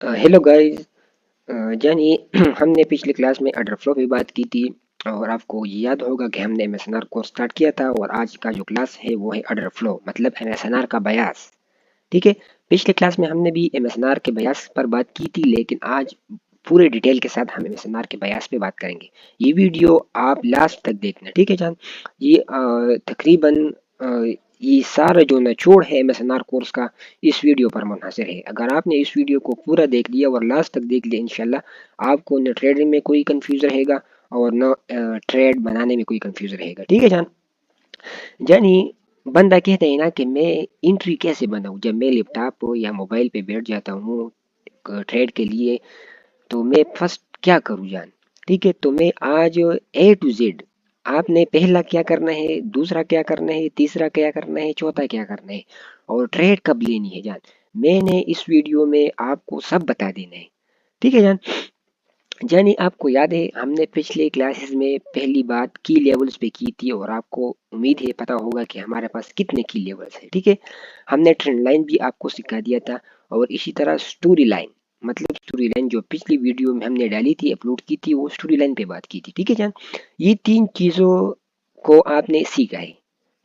Hello guys. जानिए हमने पिछली क्लास में अडर फ्लो पे बात की थी और आपको ये याद होगा कि हमने एमएसएनआर कोर्स स्टार्ट किया था और आज का जो क्लास है वो है अडर फ्लो मतलब एमएसएनआर का बयास। ठीक है। पिछले क्लास में हमने भी एमएसएनआर के बयास पर बात की थी लेकिन आज पूरे डिटेल के साथ हम एमएसएनआर के बयास पे बात करेंगे। ये वीडियो आप लास्ट तक देखना, ठीक है जान। ये तकरीबन ये सारा जो निचोड़ है एमएसएनआर कोर्स का इस वीडियो पर मुनहसर है। अगर आपने इस वीडियो को पूरा देख लिया और लास्ट तक देख लिया इंशाल्लाह आपको न ट्रेडिंग में कोई कंफ्यूज रहेगा और न ट्रेड बनाने में कोई कंफ्यूज रहेगा, ठीक है जान। यानी बंदा कहते हैं ना कि मैं एंट्री कैसे बनाऊं जब मैं लैपटॉप या मोबाइल पे बैठ जाता हूँ ट्रेड के लिए, तो मैं फर्स्ट क्या करूँ जान। ठीक है, तो मैं आज ए टू जेड आपने पहला क्या करना है, दूसरा क्या करना है, तीसरा क्या करना है, चौथा क्या करना है और ट्रेड कब लेनी है जान, मैंने इस वीडियो में आपको सब बता देना है। ठीक है जान। जानी आपको याद है हमने पिछले क्लासेस में पहली बात की लेवल्स पे की थी और आपको उम्मीद है पता होगा कि हमारे पास कितने की लेवल्स है। ठीक है, हमने ट्रेंड लाइन भी आपको सिखा दिया था और इसी तरह स्टोरी लाइन मतलब स्टोरी लाइन जो पिछली वीडियो में हमने डाली थी अपलोड की थी वो स्टोरी लाइन पे बात की थी। ठीक है जान, ये तीन चीजों को आपने सीखा है।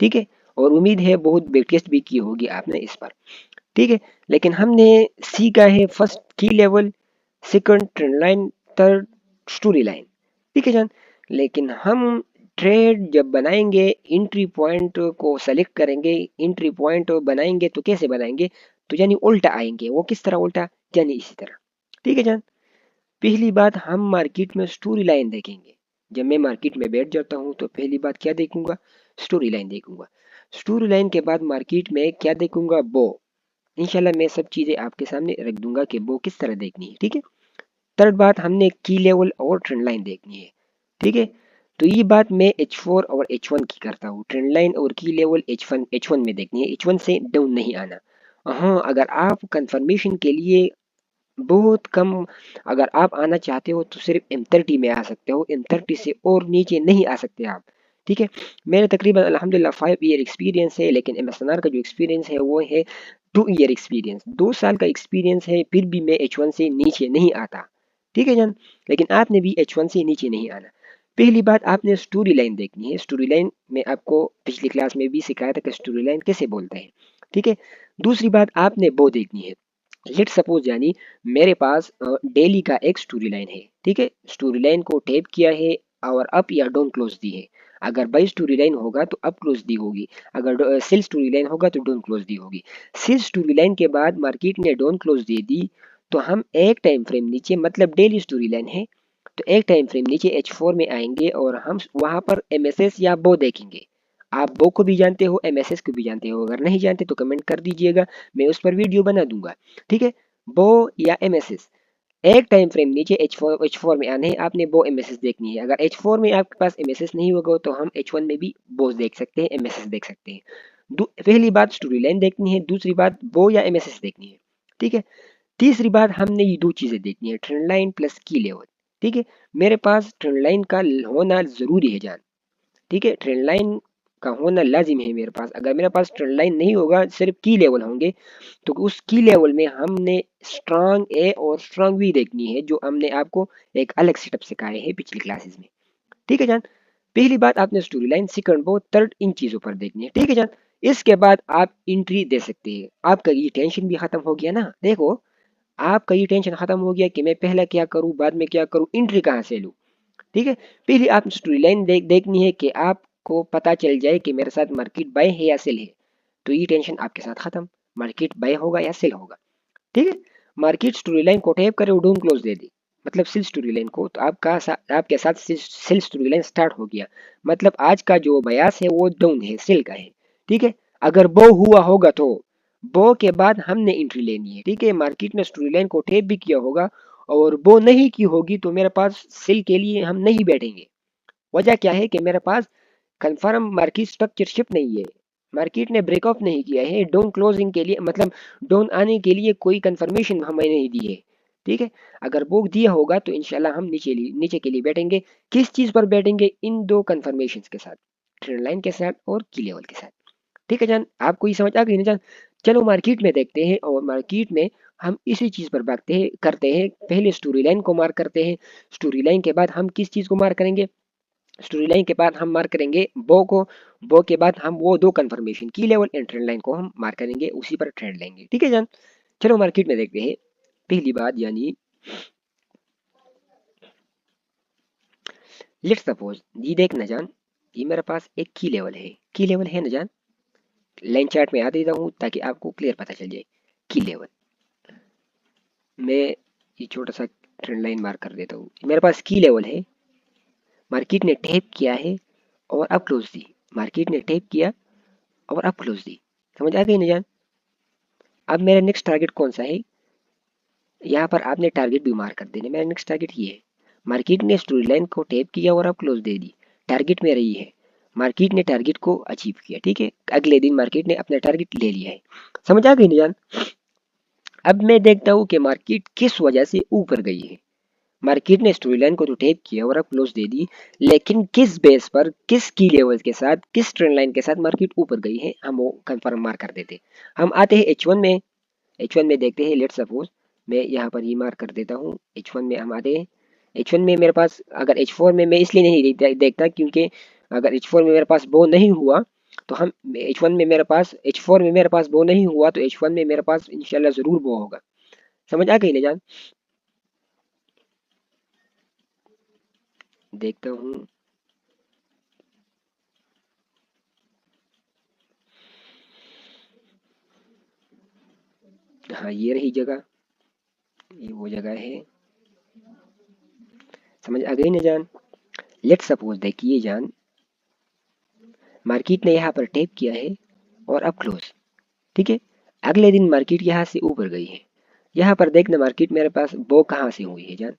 ठीक है, और उम्मीद है बहुत बेटेस्ट भी की होगी आपने इस पर। ठीक है, लेकिन हमने सीखा है फर्स्ट की level, second trend line, third story line. ठीक है जान, लेकिन हम ट्रेड जब बनाएंगे एंट्री पॉइंट को सेलेक्ट करेंगे, एंट्री पॉइंट बनाएंगे तो कैसे बनाएंगे, तो यानी उल्टा आएंगे। वो किस तरह उल्टा, यानी इसी तरह। ठीक है जान, पहली बात हम मार्केट में स्टोरी लाइन देखेंगे। जब मैं मार्केट में बैठ जाता हूँ तो पहली बात क्या देखूंगा, स्टोरी लाइन देखूंगा। स्टोरी लाइन के बाद मार्केट में क्या देखूंगा, बो। इंशाल्लाह मैं सब चीजें आपके सामने रख दूंगा कि वो किस तरह देखनी है। ठीक है, थर्ड बात हमने की लेवल और ट्रेंड लाइन देखनी है। ठीक है, तो ये बात मैं H4 और H1 की करता हूँ। ट्रेंड लाइन और की लेवल H1 में देखनी है, H1 से डाउन नहीं आना। हाँ, अगर आप कंफर्मेशन के लिए बहुत कम अगर आप आना चाहते हो तो सिर्फ M30 में आ सकते हो, M30 से और नीचे नहीं आ सकते आप। ठीक है, मेरे तकरीबन अल्हम्दुलिल्लाह 5 ईयर एक्सपीरियंस है लेकिन एमएसएनआर का जो एक्सपीरियंस है वो है 2 ईयर एक्सपीरियंस, 2 साल का एक्सपीरियंस है, फिर भी मैं H1 से नीचे नहीं आता। ठीक है जान, लेकिन आपने भी H1 से नीचे नहीं आना। पहली बात आपने स्टोरी लाइन देखनी है। स्टोरी लाइन में आपको पिछली क्लास में भी सिखाया था कि स्टोरी लाइन कैसे बोलते हैं। ठीक है, दूसरी बात आपने वो देखनी है। लेट सपोज यानी मेरे पास डेली का एक स्टोरी लाइन है। ठीक है, स्टोरी लाइन को टैप किया है और अप या डाउन क्लोज दी है। अगर बाई स्टोरी लाइन होगा तो अप क्लोज दी होगी, अगर सेल स्टोरी लाइन होगा तो डाउन क्लोज दी होगी। सेल स्टोरी लाइन के बाद मार्केट ने डाउन क्लोज दे दी तो हम एक टाइम फ्रेम नीचे मतलब डेली स्टोरी लाइन है तो एक टाइम फ्रेम नीचे H4 में आएंगे और हम वहां पर MSS या बो देखेंगे। आप बो को भी जानते हो, MSS को भी जानते हो, अगर नहीं जानते तो कमेंट कर दीजिएगा, मैं उस पर वीडियो बना दूंगा। ठीक है, बो या MSS एक टाइम फ्रेम नीचे H4 में आने हैं, आपने बो MSS देखनी है। अगर H4 में आपके पास MSS नहीं होगा तो हम H1 में भी बोस देख सकते हैं, MSS देख सकते हैं। पहली बात स्टोरी लाइन देखनी है, दूसरी बात बो या MSS देखनी है। ठीक है, तीसरी बात हमने ये दो चीजें देखनी है, ट्रेंड लाइन प्लस की लेवल। ठीक है, मेरे पास ट्रेंड लाइन का होना जरूरी है जान। ठीक है, ट्रेंड लाइन का होना लाजिम है मेरे पास। अगर मेरे पास ट्रेंड लाइन नहीं होगा सिर्फ की लेवल होंगे तो उस की लेवल में हमने स्ट्रांग ए और स्ट्रांग बी देखनी है जो हमने आपको एक अलग सेटअप सिखाए हैं पिछली क्लासेस में। ठीक है जान, पहली बात आपने स्टोरी लाइन, सेकंड वो, थर्ड इन चीजों पर देखनी है। ठीक है जान, इसके बाद आप एंट्री दे सकते हैं। आपका ये टेंशन भी खत्म हो गया ना। देखो, आपका ये टेंशन खत्म हो गया कि मैं पहला क्या करूं बाद में क्या करूं, एंट्री कहां से लूं। ठीक है, पहले आप स्टोरी लाइन देखनी है कि आपको पता चल जाए कि मेरे साथ मार्केट बाय है या सेल है, तो ये टेंशन आपके साथ खत्म, मार्केट बाय होगा या सेल होगा। ठीक है, मार्केट स्टोरी लाइन को टैप करे और डाउन क्लोज दे दे मतलब सेल स्टोरी लाइन को, तो आपके साथ सेल स्टोरी लाइन स्टार्ट हो गया। मतलब आज का जो बयास है वो डाउन है, सेल का है। ठीक है, अगर बो हुआ होगा तो बो के बाद हमने एंट्री लेनी है। ठीक है, मार्केट ने स्टोरी लाइन को टैप भी किया होगा और बो नहीं की होगी तो मेरे पास सेल के लिए हम नहीं बैठेंगे। वजह क्या है कि मेरे पास कंफर्म मार्केट स्ट्रक्चर शिप नहीं है, मार्केट ने ब्रेकअप नहीं किया है, डाउन क्लोजिंग के लिए मतलब डाउन आने के लिए कोई कंफर्मेशन हमें नहीं दी है। ठीक है, अगर बुक दिया होगा तो इंशाल्लाह हम नीचे के लिए बैठेंगे। किस चीज पर बैठेंगे, इन दो कंफर्मेशन के साथ, ट्रेंड लाइन के साथ और की लेवल के साथ। ठीक है जान, आपको ये समझ आ गई ना जान। चलो मार्केट में देखते हैं और मार्केट में हम इसी चीज पर भागते हैं करते हैं, पहले स्टोरी लाइन को मार्क करते हैं, स्टोरी लाइन के बाद हम किस चीज को मार्क करेंगे, स्टोरी लाइन के बाद हम मार्क करेंगे बो को, बो के बाद हम वो दो कंफर्मेशन की लेवल एंड ट्रेंड लाइन को हम मार्क करेंगे, उसी पर ट्रेंड लेंगे। ठीक है जान, चलो मार्केट में देखते हैं। पहली बात यानी लेट्स सपोज ये देख न जान, ये मेरे पास एक की लेवल है, की लेवल है न जान, लाइन चार्ट में आ देता हूँ ताकि आपको क्लियर पता चल जाए। की लेवल मैं ये छोटा सा ट्रेंड लाइन मार्क कर देता हूँ, मेरे पास की लेवल है, मार्केट ने टैप किया है और अब क्लोज दी, मार्केट ने टैप किया और अब क्लोज दी। समझ आ गई न जान। अब मेरा नेक्स्ट टारगेट कौन सा है, यहाँ पर आपने टारगेट भी मार्क कर देना। मेरा नेक्स्ट टारगेट ये है, मार्केट ने स्टोरी लाइन को टैप किया और अब क्लोज दे दी, टारगेट मेरा ये है, मार्केट ने टारगेट को अचीव किया। ठीक है, अगले दिन मार्केट ने अपना टारगेट ले लिया है। समझ आ गई न जान। अब मैं देखता हूँ कि मार्केट किस वजह से ऊपर गई है, मार्केट ने स्टोरी लाइन को तो टैप किया और अब क्लोज दे दी, लेकिन किस बेस पर, किस की लेवल के साथ, किस ट्रेंड लाइन के साथ मार्केट ऊपर गई है, हम वो कंफर्म मार्क कर देते। हम आते हैं H1 में, H1 में देखते हैं। लेट सपोज मैं यहाँ पर ये मार्क कर देता हूँ, H1 में हम आते हैं। H1 में मेरे पास, अगर H4 में मैं इसलिए नहीं देखता क्योंकि अगर H4 में मेरे पास वो नहीं हुआ तो हम H1 में मेरे पास, H4 में मेरे पास वो नहीं हुआ तो H1 में मेरे पास इंशाल्लाह जरूर वो होगा। समझ आ गई ना जान। देखता हूँ, हाँ ये रही जगह, ये वो जगह है। समझ आ गई ना जान। लेट सपोज देखिए जान, मार्केट ने यहाँ पर टैप किया है और अब क्लोज। ठीक है, अगले दिन मार्केट यहाँ से ऊपर गई है, यहाँ पर देखना मार्केट मेरे पास बो कहाँ से हुई है जान।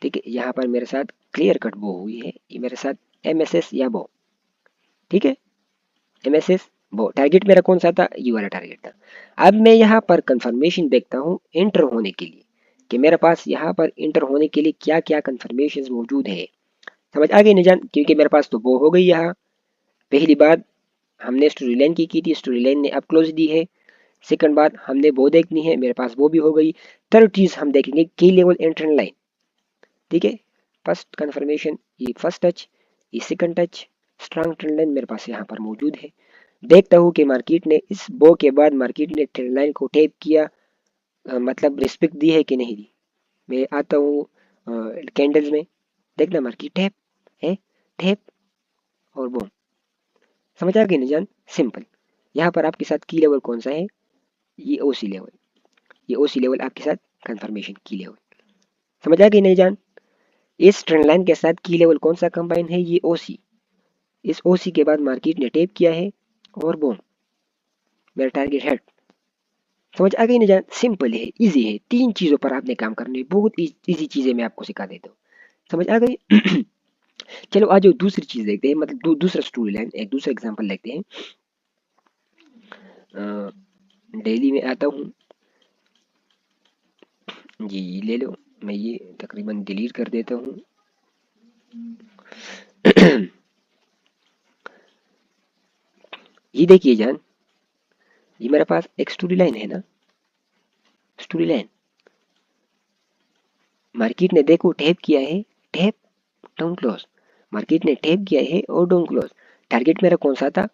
ठीक है, यहाँ पर मेरे साथ क्लियर कट बो हुई है, ये मेरे साथ एमएसएस या बो। ठीक है, एमएसएस बो, टारगेट मेरा कौन सा था, ये वाला टारगेट था। अब मैं यहाँ पर कंफर्मेशन देखता हूँ एंटर होने के लिए, कि मेरे पास यहाँ पर इंटर होने के लिए क्या क्या कंफर्मेशन मौजूद है। समझ आ गई ना जान, क्योंकि मेरे पास तो वो हो गई यहाँ। पहली बात हमने स्टोरी लाइन की थी, स्टोरी लाइन ने अब क्लोज दी है। सेकंड बात हमने वो देखनी है, मेरे पास वो भी हो गई। थर्ड चीज हम देखेंगे की लेवल एंट्रेंस लाइन। ठीक है, फर्स्ट कंफर्मेशन ये फर्स्ट टच, ये second touch, strong trend line मेरे पास यहाँ पर मौजूद है। देखता हूँ कि मार्केट ने इस बो के बाद मार्केट ने ट्रेंड लाइन को टैप किया, मतलब रिस्पेक्ट दी है कि नहीं दी। मैं आता हूँ कैंडल्स में, देखना मार्केट टैप है, टैप और बूम। समझ आ गई ना जान, सिंपल। यहाँ पर आपके साथ की लेवल कौन सा है, ये ओसी लेवल, ये ओसी लेवल आपके साथ कंफर्मेशन की लेवल। समझ आ गई नहीं जान। इस ट्रेंड लाइन के साथ की लेवल कौन सा कंबाइन है, ये ओसी। इस ओसी के बाद मार्केट ने टेप किया है और बूम, मेरा टारगेट हेड। समझ आ गई ना जान, सिंपल है, इजी है, तीन चीजों पर आपने काम करनी है, बहुत इजी चीजें मैं आपको सिखा देता हूँ। समझ आ गई। चलो आज दूसरी चीज देखते हैं, मतलब दूसरा स्टोरी लाइन, एक दूसरा एग्जांपल देखते हैं। डेली में आता हूँ जी, ले लो, मैं ये तकरीबन डिलीट कर देता हूँ। ये देखिए जान, ये मेरे पास एक स्टोरी लाइन है ना, स्टोरी लाइन, मार्केट ने देखो टैप किया है, टैप डाउन क्लोज, मार्केट ने टैप किया है और डाउन क्लोज। टारगेट मेरा कौन सा था,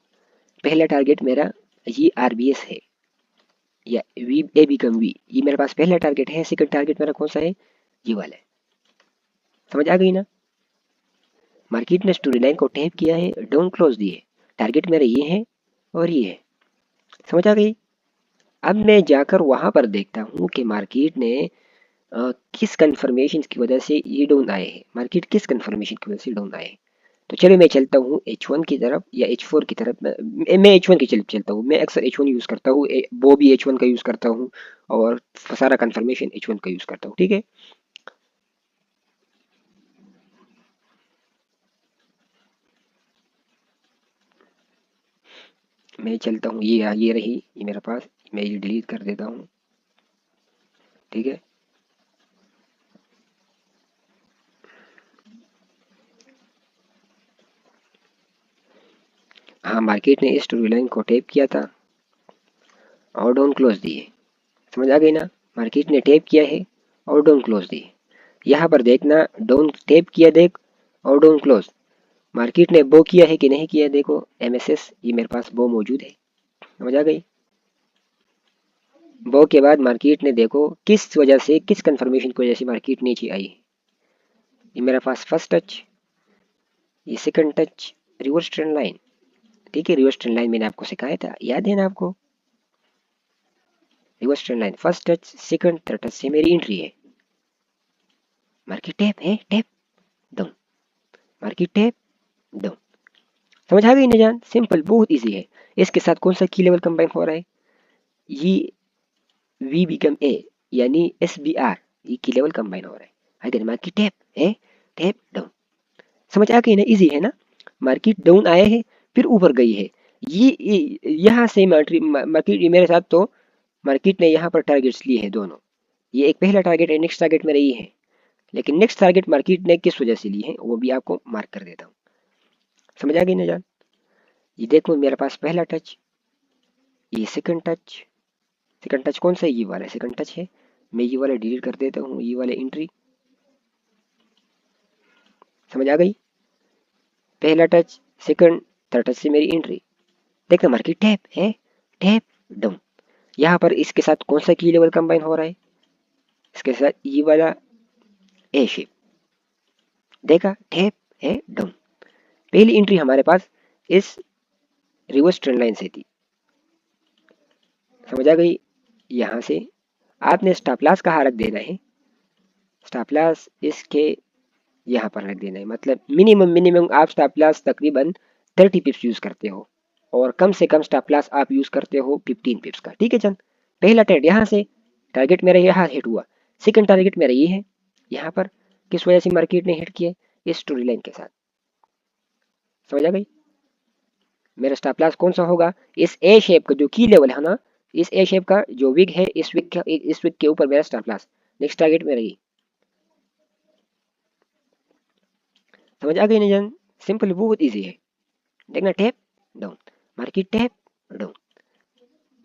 पहला टारगेट मेरा ये आरबीएस है, या वी ए बिकम वी, ये मेरे पास पहला टारगेट है। सेकंड टारगेट मेरा कौन सा है, ये वाला है। समझ आ गई ना। मार्केट ने स्टोरी लाइन को टैप किया है, डाउन क्लोज दिए, टारगेट मेरा ये है और ये है। समझ आ गई। अब मैं जाकर वहां पर देखता हूँ कि मार्केट ने किस कंफर्मेशन की वजह से ये डाउन आए हैं, मार्केट किस कंफर्मेशन की वजह से डाउन आए हैं। तो चलिए मैं चलता हूँ H1 की तरफ या H4 की तरफ। मैं H1 की चलता हूँ, मैं अक्सर H1 यूज़ करता हूँ, वो भी H1 का यूज़ करता हूँ और सारा कंफर्मेशन H1 का यूज़ करता हूँ। ठीक है, मैं चलता हूँ, ये रही ये मेरे पास, मैं ये डिलीट कर देता हूँ। ठीक है, हाँ मार्केट ने इस स्टोरी लाइन को टैप किया था और डाउन क्लोज दिए। समझ आ गई ना। मार्केट ने टैप किया है और डाउन क्लोज दी। यहाँ पर देखना, डाउन टैप किया देख और डाउन क्लोज। मार्केट ने बो किया है कि नहीं किया, देखो एमएसएस, ये मेरे पास बो मौजूद है। समझ आ गई। बो के बाद मार्केट ने देखो किस वजह से, किस कंफर्मेशन की वजह से मार्केट नीचे आई। ये मेरे पास फर्स्ट टच, ये second touch, reverse trend line. ठीक है, रिवर्स ट्रेंड लाइन मैंने आपको सिखाया था, याद है ना आपको। Reverse trend line, first touch, second, third touch से मेरी एंट्री है। मार्केट टैप है, tap down, market tap down. समझ आ गई ना जान, सिंपल, बहुत इजी है। इसके साथ कौन सा की लेवल कंबाइन हो रहा है, ये वी बिकम ए, यानी एस बी आर, ये की लेवल कंबाइन हो रहा है। अगर मार्केट टैप है, टैप डाउन। समझ आ गई ना, इजी है ना। मार्केट डाउन आया है, फिर ऊपर गई है। यहाँ से मार्केट मेरे साथ तो मार्केट ने यहाँ पर टारगेट्स लिए हैं दोनों। ये एक पहला टारगेट है, नेक्स्ट टारगेट में रही है। लेकिन नेक्स्ट टारगेट मार्केट ने किस वजह से ली है वो भी आपको मार्क कर देता हूँ। समझ आ गई ना जान। ये देखो मेरे पास पहला टच, ये सेकंड टच। सेकंड टच कौन सा है, ये वाला सेकंड टच है। मैं ये वाला डिलीट कर देता हूँ, ये वाला एंट्री। समझ आ गई। पहला टच, सेकंड, थर्ड टच से मेरी एंट्री। देखना मार्केट टैप है, टैप डाउन। यहाँ पर इसके साथ कौन सा की लेवल कंबाइन हो रहा है, इसके साथ ये वाला ए शेप। देखा, टैप है डाउन। पहली एंट्री हमारे पास इस रिवर्स ट्रेंड लाइन से थी। समझ आ गई। यहाँ से आपने स्टॉप लॉस कहाँ रख देना है, स्टॉप लॉस इसके यहाँ पर रख देना है। मतलब मिनिमम मिनिमम आप स्टॉप लॉस तकरीबन 30 पिप्स यूज करते हो, और कम से कम स्टॉप लॉस आप यूज करते हो 15 पिप्स का। ठीक है चंद। पहला ट्रेड यहाँ से, टारगेट मेरा यहाँ हिट हुआ। सेकंड टारगेट मेरा ये है, यहाँ पर किस वजह से मार्केट ने हिट किया, इस स्टोरी लाइन के साथ। समझ आ गई। मेरा स्टॉप लॉस कौन सा होगा, इस ए शेप का जो की लेवल है ना, इस ए शेप का जो विग है, इस विग के ऊपर मेरा स्टॉप लॉस। नेक्स्ट टारगेट मेरा ये। समझ आ गई ना जन, सिंपल, बहुत इजी है। देखना, tap down, market tap down,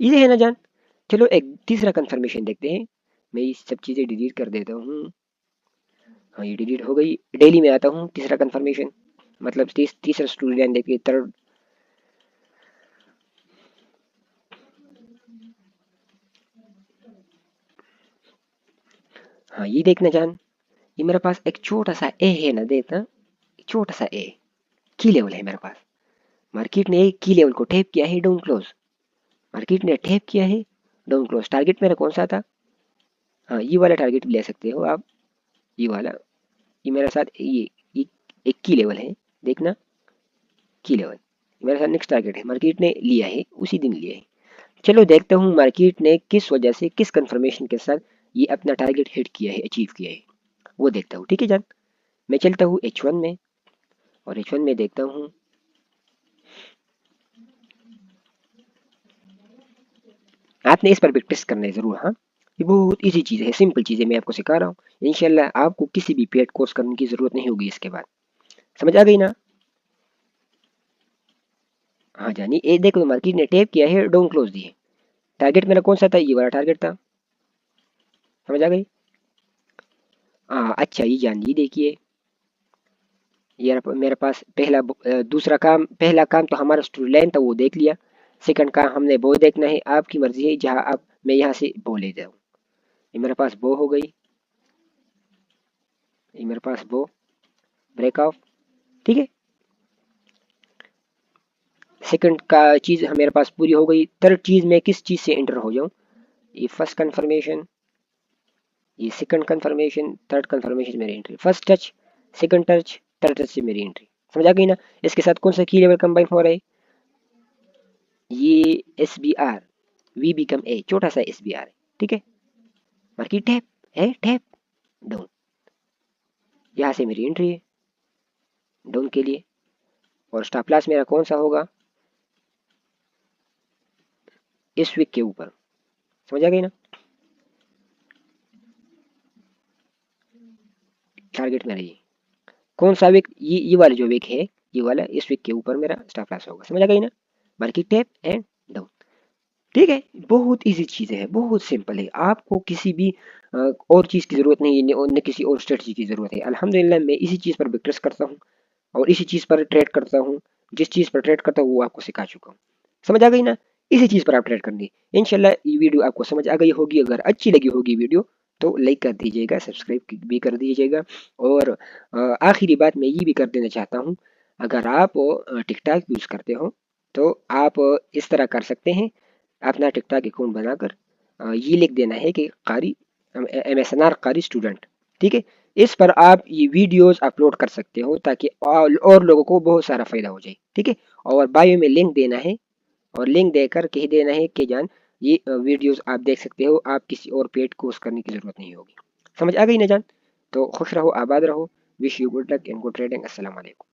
easy है ना जान। चलो एक तीसरा कंफर्मेशन देखते हैं। मैं ये सब चीजें डिलीट कर देता हूँ। हाँ, ये डिलीट हो गई। डेली में आता हूँ, तीसरा कंफर्मेशन, मतलब तीसरा स्टोरी लाइन देखिए, थर्ड। हाँ, ये देखना जान, ये मेरे पास एक छोटा सा ए है ना, देखना, छोटा सा ए की लेवल है मेरे पास। मार्केट ने की लेवल को टैप किया है, डाउन क्लोज। मार्केट ने टैप किया है, डाउन क्लोज। टारगेट मेरा कौन सा था, हाँ ये वाला टारगेट ले सकते हो आप, ये वाला। ये मेरे साथ ये एक की लेवल है, देखना, की लेवल मेरे साथ नेक्स्ट टारगेट है। मार्केट ने लिया है, उसी दिन लिया है। चलो देखता हूँ मार्केट ने किस वजह से, किस कंफर्मेशन के साथ ये अपना टारगेट हिट किया है, अचीव किया है, वो देखता हूँ। ठीक है जान। मैं चलता हूँ H1 में, और H1 में देखता हूँ। आपने इस पर भी टेस्ट करना है जरूर। हाँ, ये बहुत इजी चीज़ है, सिंपल चीज़ है, मैं आपको सिखा रहा हूँ। इंशाल्लाह आपको किसी भी पेड कोर्स करने की जरूरत नहीं होगी इसके बाद। समझ आ गई ना। हाँ जानी, ये देखो मार्केट ने टैप किया है, डाउन क्लोज दी है। टारगेट मेरा कौन सा था, ये वाला टारगेट था। समझ आ गई। हाँ अच्छा, ये जान, ये देखिए, ये मेरे पास पहला दूसरा काम, पहला काम तो हमारा स्टोरी लाइन था, वो देख लिया। सेकंड काम हमने वो देखना है, आपकी मर्जी है, जहाँ आप, मैं यहाँ से बो ले जाऊँ। ये मेरे पास बो हो गई, ये मेरे पास बो, ब्रेक ऑफ। ठीक है, सेकंड का चीज़ मेरे पास पूरी हो गई। थर्ड चीज़ मैं किस चीज़ से एंटर हो जाऊँ, ये फर्स्ट कंफर्मेशन, ये सेकंड कंफर्मेशन, थर्ड कंफर्मेशन मेरी entry. First touch, second touch, third touch से मेरी एंट्री। समझ आ गई ना। इसके साथ कौन सा की लेवल कंबाइन हो रहा है, ये S B R, we become a, छोटा सा एस बी आर है। ठीक है, मार्केट टैप है, टैप डाउन। यहाँ से मेरी एंट्री है डाउन के लिए, और स्टॉप लॉस मेरा कौन सा होगा, इस वीक के ऊपर। समझ आ गई ना। टारगेट मेरा ये कौन सा वीक, ये वाला जो वीक है, ये वाला, इस वीक के ऊपर मेरा स्टॉप लॉस होगा। समझ आ गई ना। Market tap and down. ठीक है, बहुत इजी चीज़ है, बहुत सिंपल है। आपको किसी भी और चीज़ की ज़रूरत नहीं है, न किसी और स्ट्रेटजी की ज़रूरत है। अल्हम्दुलिल्लाह मैं इसी चीज़ पर बिटरेस करता हूँ और इसी चीज़ पर ट्रेड करता हूँ। जिस चीज़ पर ट्रेड करता हूँ वो आपको सिखा चुका हूँ। समझ आ गई ना? इसी चीज़ पर आप ट्रेड करनी है। इंशाल्लाह ये वीडियो आपको समझ आ गई होगी। अगर अच्छी लगी होगी वीडियो तो लाइक कर दीजिएगा, सब्सक्राइब भी कर दीजिएगा। और आखिरी बात मैं ये भी कर देना चाहता हूँ, अगर आप टिकटॉक यूज़ करते हो तो आप इस तरह कर सकते हैं, अपना टिकटॉक अकाउंट बनाकर ये लिख देना है कि कारी MSNR कारी स्टूडेंट। ठीक है, इस पर आप ये वीडियोस अपलोड कर सकते हो ताकि और लोगों को बहुत सारा फायदा हो जाए। ठीक है, और बायो में लिंक देना है और लिंक देकर कह देना है कि जान ये वीडियोस आप देख सकते हो, आप किसी और पेड कोर्स करने की ज़रूरत नहीं होगी। समझ आ गई ना जान? तो खुश रहो, आबाद रहो। Wish you good luck and good trading. अस्सलाम वालेकुम।